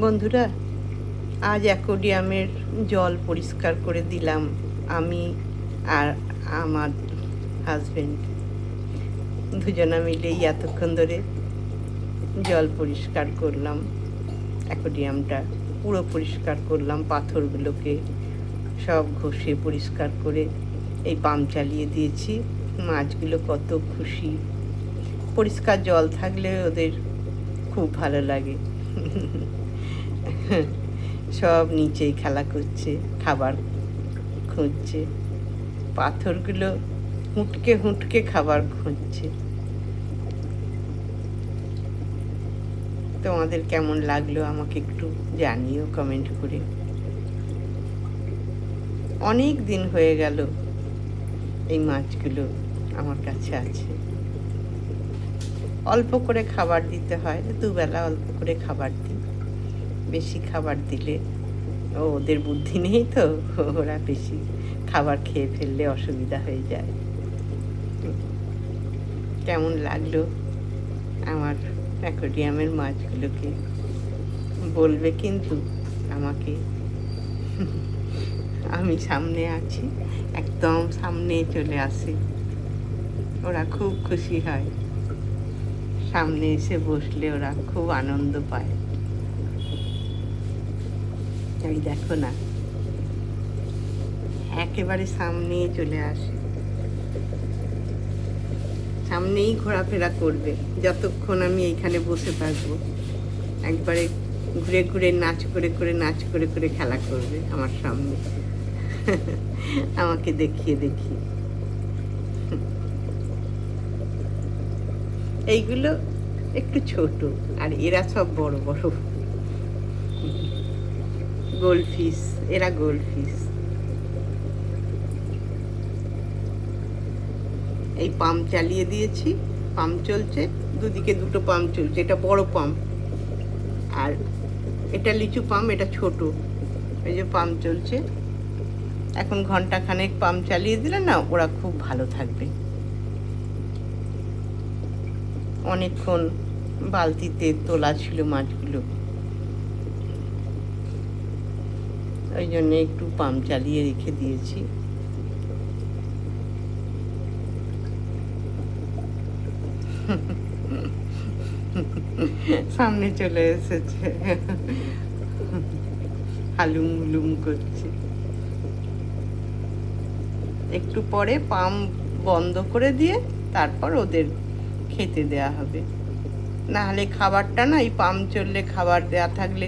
বন্ধুরা, আজ অ্যাকোয়ারিয়ামের জল পরিষ্কার করে দিলাম। আমি আর আমার হাজবেন্ড দুজনা মিলেই এতক্ষণ ধরে জল পরিষ্কার করলাম। অ্যাকোয়ারিয়ামটা পুরো পরিষ্কার করলাম, পাথরগুলোকে সব ঘষে পরিষ্কার করে এই পাম্প চালিয়ে দিয়েছি। মাছগুলো কত খুশি। পরিষ্কার জল থাকলে ওদের খুব ভালো লাগে। সব নিচেই খেলা করছে, খাবার খুঁজছে। পাথরগুলো হুঁটকে হুঁটকে খাবার খুঁজছে। তোমাদের কেমন লাগলো আমাকে একটু জানিও কমেন্ট করে। অনেক দিন হয়ে গেল এই মাছগুলো আমার কাছে আছে। অল্প করে খাবার দিতে হয়, দুবেলা অল্প করে খাবার দিই। বেশি খাবার দিলে ওদের বুদ্ধি নেই তো, ওরা বেশি খাবার খেয়ে ফেললে অসুবিধা হয়ে যায়। কেমন লাগলো আমার অ্যাকোয়ারিয়ামের মাছগুলোকে বলবে কিন্তু আমাকে। আমি সামনে আছি, একদম সামনে চলে আসে, ওরা খুব খুশি হয়। সামনে এসে বসলে ওরা খুব আনন্দ পায়। এই দেখো না, একেবারে সামনেই চলে আসে, সামনেই ঘোরাফেরা করবে যতক্ষণ আমি এইখানে বসে থাকবো। একবারে ঘুরে ঘুরে নাচ করে করে খেলা করবে আমার সামনে, আমাকে দেখিয়ে দেখিয়ে। এইগুলো একটু ছোট, আর এরা সব বড় বড় গোল্ডফিশ। এরা গোল্ডফিশ। এই পাম্প চালিয়ে দিয়েছি, পাম্প চলছে, দুদিকে দুটো পাম্প চলছে। এটা বড় পাম্প, আর এটা লিচু পাম্প, এটা ছোট। এই যে পাম্প চলছে, এখন ঘন্টাখানেক পাম্প চালিয়ে দিলে না ওরা খুব ভালো থাকবে। অনেকক্ষণ বালতিতে তোলা ছিল মাছগুলো, ওই জন্য একটু পাম্প চালিয়ে রেখে দিয়েছি। সামনে চলে এসেছে, হালুম হুলুম করছে। একটু পরে পাম্প বন্ধ করে দিয়ে তারপর ওদের খেতে দেয়া হবে। না হলে খাবারটা না, এই পাম্প চললে খাবার দেয়া থাকলে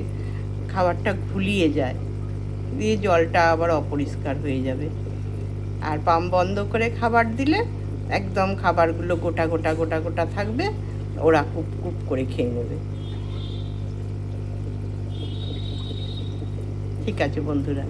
খাবারটা ঘুলিয়ে যায়, দিয়ে জলটা আবার অপরিষ্কার হয়ে যাবে। আর পাম্প বন্ধ করে খাবার দিলে একদম খাবারগুলো গোটা গোটা গোটা গোটা থাকবে, ওরা কুপ কুপ করে খেয়ে নেবে। ঠিক আছে বন্ধুরা।